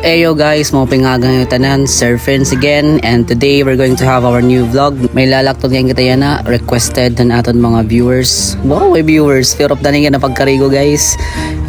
Eyo guys, mo pingagang tanan, Sir Friends again, and today we're going to have our new vlog. May lalakton ngayon kita yan na requested ng aton mga viewers. Wow, may viewers, fear of daning yan na pagkarigo guys.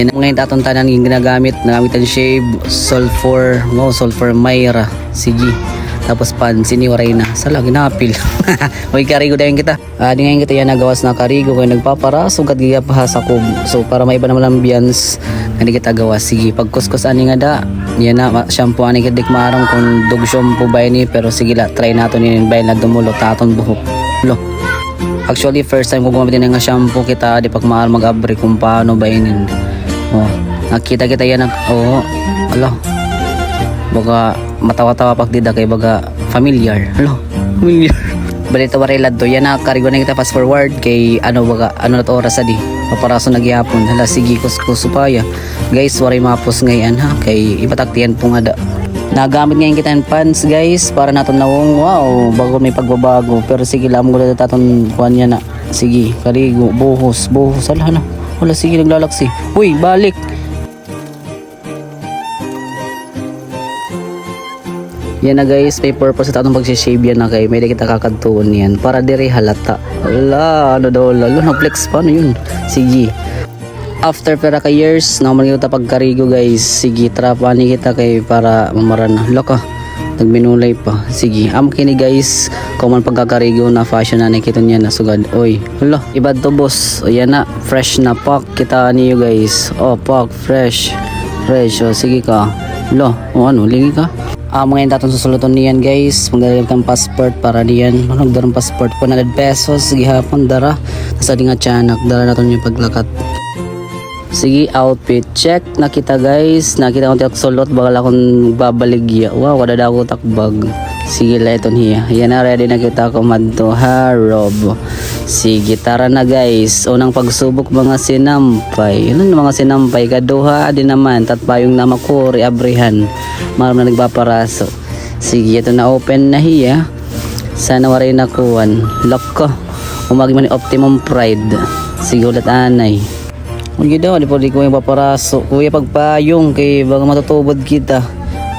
Yan ang ngayon aton tanan yung ginagamit, nagamitan shave, sulfur, wow, sulfur Myra, sige. Tapos pansin ni waray na, sala ginapil. May karigo dayon kita. Di ngayon kita yan nagawas na karigo kaya nagpapara, sugat giya pa sa kub. So para may iba naman ambience, hindi kita gawas. Sige, pagkuskus ani nga da, yan na, shampoo ani kidik maarang kung dug shampoo ba ni, pero sige la, try nato ninin bay na dumulot taton buhok. Lo. Actually, first time ko gumamit nga shampoo kita, di pag maar mag-abri kung paano ba inin. Oh, nakita kita yan, oh, alo. Baga matawa-tawa pag dida kay baga familiar. Hello, familiar. Balita warelad to. Yan na karigo na kita fast forward kay ano baga ano na oras adi. Paparaso nagyapon. Hala sige kuskus supaya. Guys, waray mapos ngayon ha kay ipataktian po nga da. Nagamit ngayon kita ng pants guys para naton nawong wow bago may pagbabago. Pero sige lamang ko na taton kuan niya na. Sige, karigo buhos ala na. Wala sige naglalaksi. Uy, balik. Yan na guys, may purpose at anong pag-shave yan na kay may di kita kakadtuon yan para diri halata. Ala, ano daw lalo na flex pa ano yun. Sige. After pera ka years, naman kita pagkarigo guys. Sige, trapani kita kay para mamaran na. Laka, nagminulay pa. Sige, kini guys, common pagkakarigo na fashion na nakita niya na sugad. Oy, hala, iba to boss. O yan na, fresh na pak kita niyo guys. Oh, pak, fresh. Fresh, o sige ka. Lo, o ano, lingi ka? Mga yung tatong susuluton niyan guys, magdalagay kang passport para diyan. Magdarang passport po 100 pesos, gihapon dara. Nasa di nga tiyanak, dara natin yung paglakat. Sige, outfit check. Nakita guys, nakita ko tiyok sulot, bakal akong babaligya. Wow, kada ako takbag. Sige, leton hiya. Yan na, ready na kita kumadto ha, Rob. Sige, tara na guys. Unang pagsubok mga sinampay. Ano mga sinampay? Kaduha din naman. Tatpayong namakuri, abrihan. Maram na nagpaparaso. Sige, ito na open na hiya. Sana waray nakuhan. Lock ko. Umagi man yung Optimum Pride. Sige ulit anay. Huwag daw, di po di ko yung paparaso. Kuya pagpayong kay baga matutubod kita.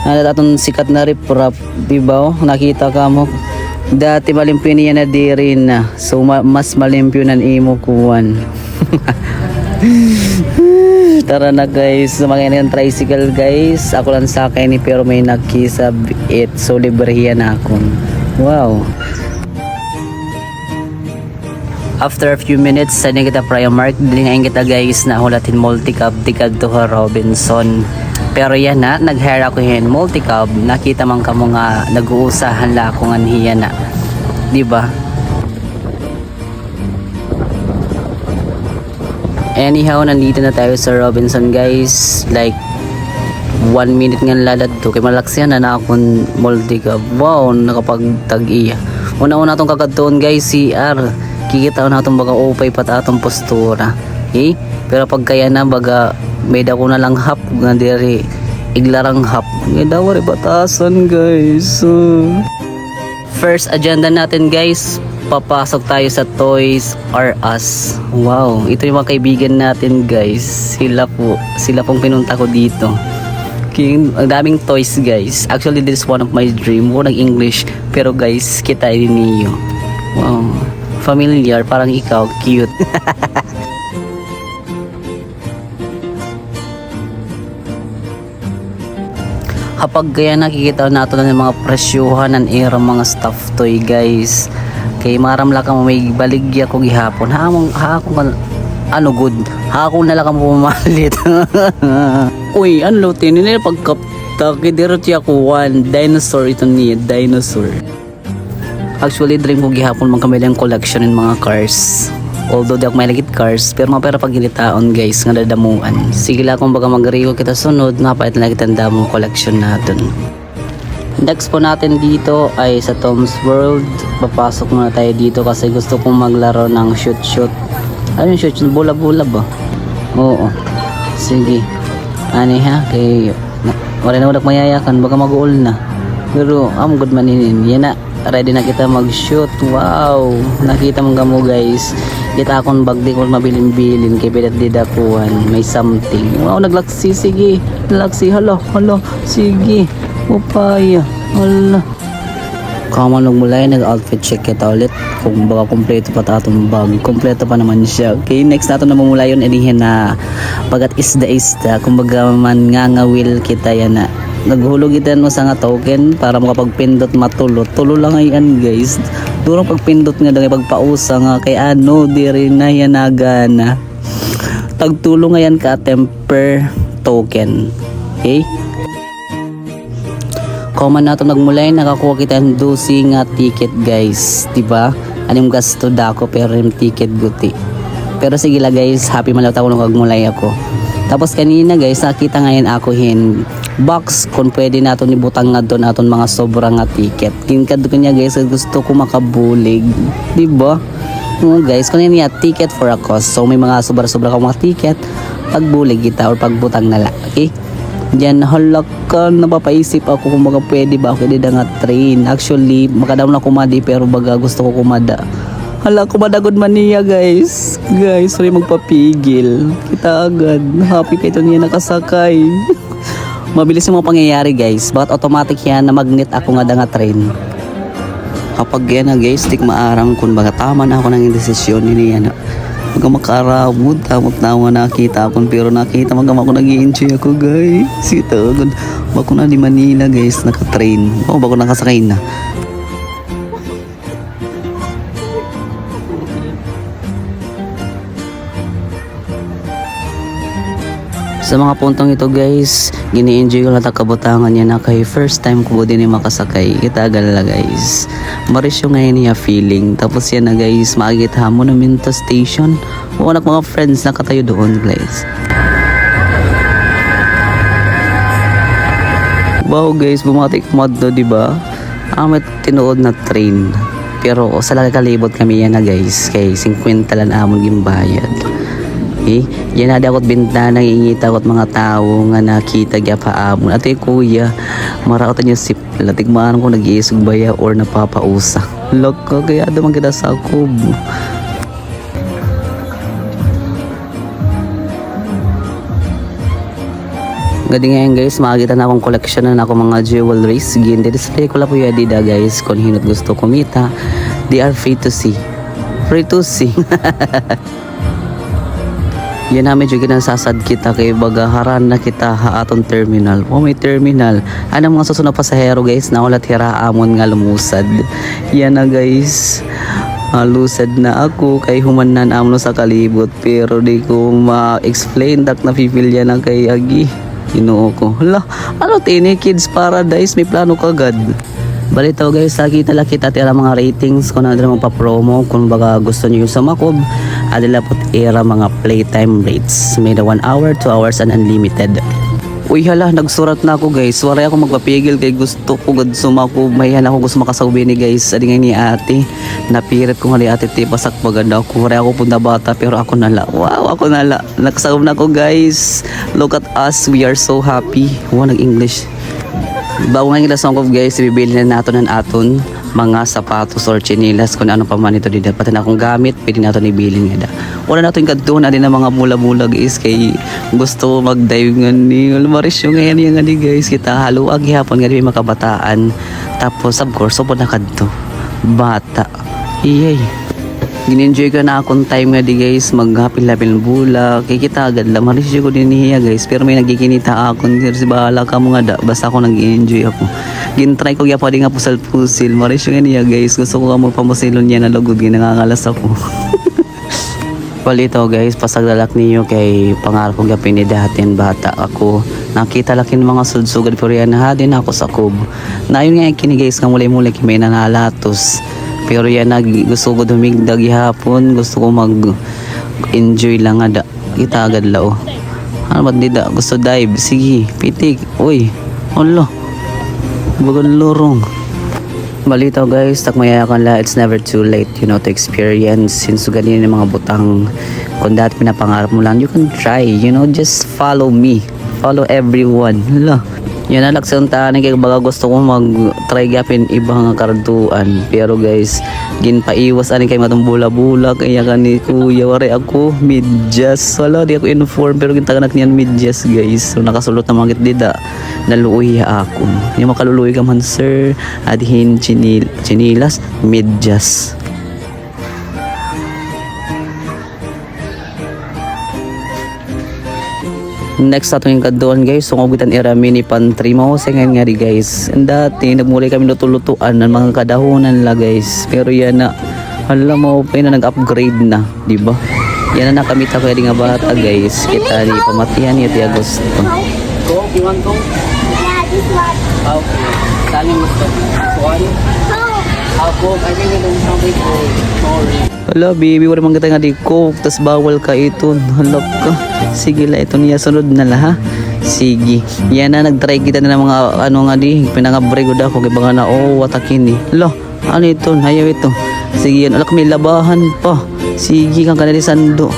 Atong sikat na rip-rap, diba oh? Nakita ka mo. Dati malimpyo niya na di rin na. So mas malimpyo ng imo kuwan. Tara na guys, sumakay na yung tricycle guys. Ako lang sakay ni pero may nakisab it. So librehiya na ako. Wow. After a few minutes, sa kita Primark, dilingayin kita guys na hulatin multi-cab tikad to Robinson. Pero yan na, nag-hire ako yan multi-cab. Nakita man ka mo nga nag-uusahan la ako nga niya na. Diba? Anyhow, nandito na tayo sa Robinson guys. Like 1 minute nga lalad to. Kaya malaksihan na akong multi-cab. Wow, nakapagtag-iya. Una-una itong kakadtoon guys, CR. Kikita ko na itong baga upay pat atong postura. Okay? Pero pag kaya na baga may dako na lang hap nga diri iglarang hap. Ngay dawari batasan guys. First agenda natin guys, papasok tayo sa Toys R Us. Wow, ito yung mga kaibigan natin guys. Sila pong pinunta ko dito. Ang daming toys guys. Actually this is one of my dream. Walang English pero guys, kita din niyo. Wow, familiar, parang ikaw, cute. Kapag kaya nakikita nato na ng mga presyuhan ng era mga stuff toy guys. Kay maram lang ka may baligya ko gihapon. Haakong ano good. Haakong na lang ka pumalit. Uy, ano tinin nila pagkapta kidero tiya ko one dinosaur ito niya, dinosaur. Actually dream ko gihapon mga kamilang collection ng mga cars. Although di ako may lagit cars, pero mga pera pagilitaon guys, nga dadamuan. Sige lang kung baga mag-review kita sunod, mapait na kita damo collection natin. Next po natin dito ay sa Tom's World. Papasok muna tayo dito kasi gusto kong maglaro ng shoot. Ano yung shoot? Bula-bula ba? Oo. Sige. Ani ha? Kay wala na wadak mayayakan, baga mag-uol na. Pero good maninin. Yan na. ready na kita mag-shoot. Wow, nakita mo mo guys. Kita akong bag di ko mabilin-bilin kay pilat di dakuan. May something. Wow, naglaksi, sige. Naglaksi, hala, sige. Upaya, hala. Kaman nagmulay, nag-outfit check kita ulit. Kung baka kompleto pa ta atong bag. Kompleto pa naman siya. Okay, next nato na mamulay yun. Inihin na bagat isda. Kung baga man nga will kita yan na. Naghulog kita mo sa nga token para makapagpindot matulot. Tulo lang ngayon guys. Durang pagpindot nga dahil pagpausa nga kay ano diri na yan agana. Tagtulo nga yan ka temper token. Okay? Comment nato nagmulay nakakuha kita ng dosi nga ticket guys. Diba? Anong gasto dako pero yung ticket guti. Pero sige la guys, happy malata ko nung kagmulay ako. Tapos kanina guys, nakita ngayon ako box kung pwede nato ni butang nga doon aton mga sobra nga ticket. Kinkad ko niya guys, gusto ko makabulig. Diba? Guys, kung niya ticket for a cause. So may mga sobra-sobra ka mga ticket, pagbulig kita or pagbutang nala. Okay? Diyan halak ka, napapaisip ako kung baga pwede ba ako dito nga train. Actually, makadaw na kumadi pero baga gusto ko kumada. Hala, kumadagod man niya guys. Guys, sorry magpapigil. Kita agad. Happy pa ito niya nakasakay. Mabilis yung mga pangyayari guys. Bakit automatic yan na magnet ako nga nga train. Kapag yan na guys, dik maarang kung baga tama na ako ng desisyon niya na. Baga makaramod, tamot na ako nakita ako. Pero nakita magama ako nag-i-enjoy ako guys. Sita agad. Bako na di Manila guys, naka-train. O bako nakasakay na. Sa mga puntong ito guys, gini-enjoy ko lang kabutangan niya na kay first time ko din yung makasakay. Itagal la guys. Maris yung ngayon niya feeling. Tapos yan na guys, makikita mo na Minto Station. Mga mga friends na katayo doon guys. Wow guys, bumatik mod do diba? Amat tinuod na train. Pero sa lagi kalibot kami yan na guys. Kay 50 lang amon gimbayad. Okay? Yan na akot bintana ingita akot mga tao nga nakita gya paamon. At kuya, maraotan niya sip. Latigmaan ko nag-iisog baya or napapausa. Loko, kaya naman kita sa akub. Gadi ngayon guys, makakita na akong collection na ako mga jewelries. Display ko lang po yung adida guys. Kung hinot gusto kumita, they are free to see. Free to see. Yan na medyo ginasasad kita kay bagaharan na kita ha aton terminal. Oh, may terminal. Anong mga susunod pasahero guys na ulat hiraamon nga lumusad. Yan na guys. Lusad na ako kay humanan amno sa kalibot pero di ko ma-explain dak na pipilya na kay agi. Inuo ko. Hala, ano tini Kids Paradise may plano kagad. Balito guys, nakita lang kita tira mga ratings kung ano naman pa-promo kung baga gusto niyo sa Makob. Adila pot era mga playtime rates. May 1 hour, 2 hours and unlimited. Uy hala, nagsurat na ako guys. Waray ako magpapigil kay gusto ko gud sumako. Mayan ako gusto makasawbi ni guys. Adi nga ni ate. Napirit ko nga ni ate tipasak maganda ako. Waray ako punda bata pero ako nala. Wow, ako nala. Nagsawb na ako guys. Look at us, we are so happy. Wow, nag-English. Bago nga yung song of guys, bibili na nato ng aton mga sapatos or chinilas kung ano pa man ito dito. Pati na akong gamit, pwede nato ibilin nga da. Wala nato yung kantuan na mga mula-mula guys kay gusto mag-dive nga ni Maris yung ngayon yung nga ni guys. Kita haluag hapon nga di makabataan. Tapos of course, so po na kanto. Bata. Iyay. Gin-enjoy ko na akong time nga di guys, maghapil-lapil bula, kay kita agad lang, marisyo ko din niya guys, pero may nagikinita akong, si bahala ka mo nga da, basta ako nag-enjoy ako. Gin-try ko kaya pa di nga pusal-pusil, marisyo nga niya guys, gusto ko ka magpamusilon niya na lugod, ginangangalas ako. Palito guys, pasaglalak niyo kay pangarap kong gapin ni dahatin bata ako. Nakita lakin mga sudsugad pero yan na din ako sa kub. Na yun nga kini guys, nga mulay-mulay may nanalatos. Pero yan gusto ko dumigdag hapon, gusto ko mag-enjoy lang ada. Kita agad lao. Ano ba dida? Gusto dive? Sige, pitik. Uy, alo. Bagal lorong. Balito guys, takmayakan la, it's never too late, you know, to experience. Since ganyan yung mga butang, kung dati pinapangarap mo lang, you can try, you know, just follow me. Follow everyone. Hala. Yan na laksyon tani kay baga gusto ko mag-try gapin ibang karduan. Pero guys, ginpaiwas ani kay matong bula-bula kaya kani kuya wari ako medyas. Wala di ako inform pero gintaganak niyan medyas guys. So nakasulot na mga dida. Naluoy ako. Yung makaluluoy ka man sir, adhin chinilas medyas. Next ato yung kadoon guys, sungugitan era mini pantry mo sa nga di guys. And dati nagmulay kami lutulutuan ng mga kadahunan la guys. Pero yan na alam mo pa na nag-upgrade na, di ba? Yan na nakamit ako nga bata guys. Kita di pamatihan ni Tia Gusto. Coke, you want Coke? Yeah, this one. Okay. Saan yung gusto? This one? Coke, I think I don't have it. Sorry. Hala baby, wala man kita nga di Coke, tas bawal ka ito. Halap ka. Sige la, ito niya sunod na la ha. Sige. Yan na, nag-try kita na ng mga ano nga di. Pinangabrego da ako. Kaya nga na, watakin eh. Hala, ano ito? Hayaw ito. Sige yan. Alak, may labahan pa. Sige kang kanalisando.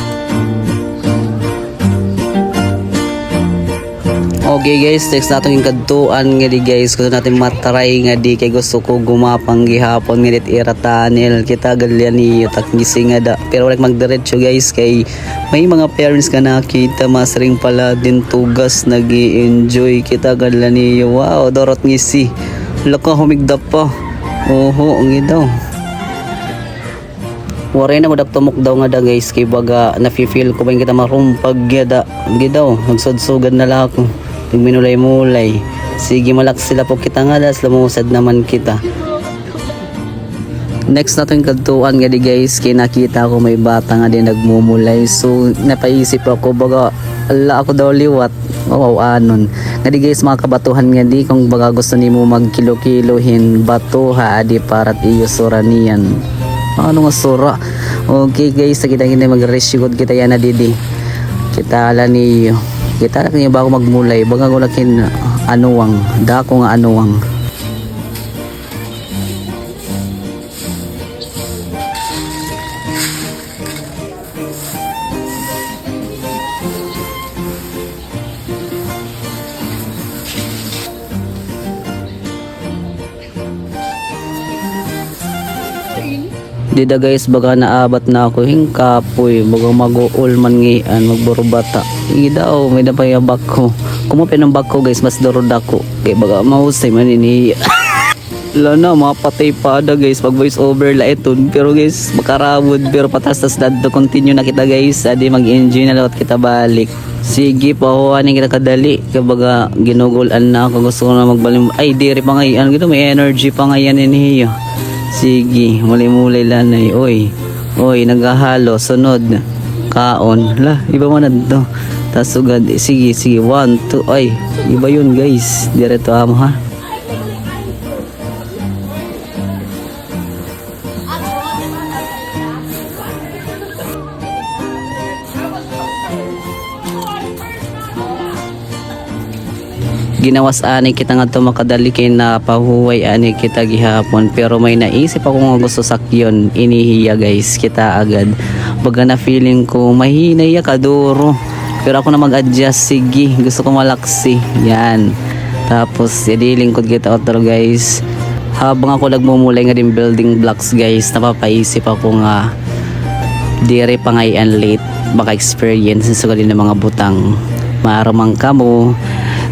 Okay guys, text natin yung kadtuan nga di guys. Gusto natin matry nga di kay gusto ko gumapang gihapon nga dit era tunnel. Kita galyan ni tak gising nga da. Pero wala magdiretso guys kay may mga parents ka nakita masring pala din tugas nag-i-enjoy. Kita galyan ni wow, dorot ngisi. Laka humigda pa. Oho, ang daw. Waray na ko tumok daw nga da guys kay baga nafi-feel ko ba yung kita marumpag gida. Gidaw, nagsudsugad na lang ako. Minulay-mulay. Sige malak sila po kita nga das lumusad naman kita. Next natin kadtuan nga di guys, kinakita ko may bata nga din nagmumulay. So napaisip ako baga ala ako daw liwat. Oo anon. Nga di guys mga kabatuhan nga di kung baga gusto nimo magkilo-kilohin bato ha adi parat iyo sura niyan. Ano nga sura? Okay guys, kita mag-reshoot kita yan na didi. Kita ala niyo. Kita lang niya bago magmulay, baga ko lakin anuwang, dako nga anuwang. Dida guys, baga naabat na ako hingkapoy, baga mag-uol man ngian, magburubata. Hindi daw, may napayabak ko. Kumapin ng bag ko guys, mas dorod ako. Kaya baga mahusay man ini. Wala na, mapatay pa ada guys, pag voice over la ito. Pero guys, makarawod, pero patas-tas dado continue na kita guys. Adi mag-enjoy na lawat kita balik. Sige, pahuhanin kita kadali. Kaya baga ginugulan na ako, gusto ko na magbalim. Ay, diri pa ngayon, gito may energy pa ngayon ini. Sige, muli-muli lanay. Oy, naghahalo, sunod. Kaon. La, iba mo na to. Tas sugad. Sige, 1, 2. Ay, iba yun guys. Direto amo ha. Ginawas ani kita nga to makadali kay na pahuway ani kita gihapon pero may naisip ako nga gusto sakyon inihiya guys kita agad baga na feeling ko mahina ya kaduro pero ako na mag-adjust sige gusto ko malaksi yan tapos idilingkod kita otro guys habang ako nagmumulay nga din building blocks guys napapaisip ako nga dire pangayan late baka experience sa din ng mga butang maaramang kamo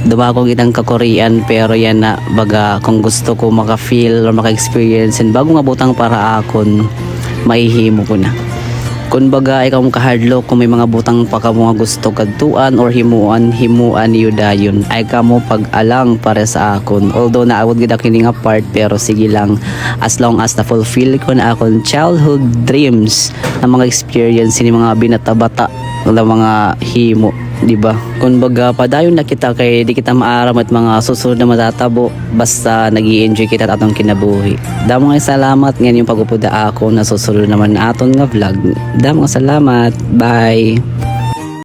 dumako kitang ka-Korean pero yan na baga kung gusto ko maka-feel or maka-experience and bago nga butang para akon maihimo ko na kung baga ikaw mong ka-hardlock kung may mga butang pa ka mga gusto kadtuan or himuan niyo dayon ay ka mo pag-alang para sa akon although naawad gid kining apart pero sige lang as long as na-fulfill ko na akon childhood dreams na mga experience ni mga binata-bata na mga himo di ba? Kumbaga padayon na kita kay di kita maaram at mga susunod na matatabo basta nag-i-enjoy kita at atong kinabuhi. Damo nga salamat ngayon yung pagupuda ako na susunod naman na aton nga vlog. Damo nga salamat. Bye.